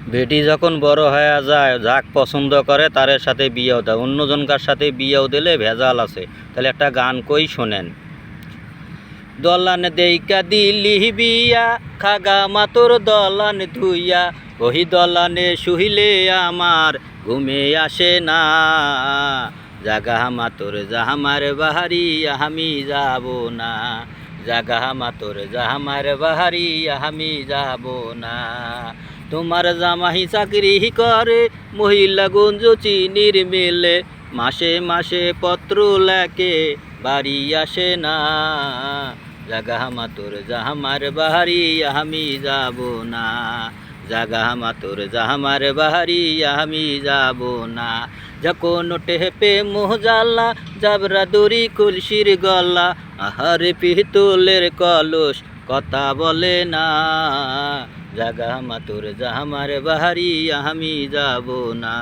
বেটি যখন বড় হয়ে যায়, যাক পছন্দ করে তার সাথে বিয়েও দেয়, অন্যজনকার সাথে বিয়েও দিলে ভেজাল আছে। তাহলে একটা গান কই শোনেন। দলান দেইকা দিলি বিয়া, খাগা মাতোর দলান ধুইয়া, ওহি দলানে শুইলে আমার ঘুমে আসে না। জাগা মাতোর জাহামার বাহারি আমি যাব না, জাগা মাতোর জাহামার বাহারি আমি যাব না। তোমার জামাই চাকরি করে মহিলাগঞ্জ চিনির মিলে, মাসে মাসে পত্র লেখে বাড়ি আসে না। জাগা মাতোর জাহামার বাহারি আমি যাব না, জাগা মাতোর জাহামার বাহারি আমি যাব না। যখন টেপে মোহজালা জাবরা দড়ি কলসির গলা, আহারে পিতলের কলস কথা বলে না। জাগা মাতোর জাহামার বাহারি আমি যাব না।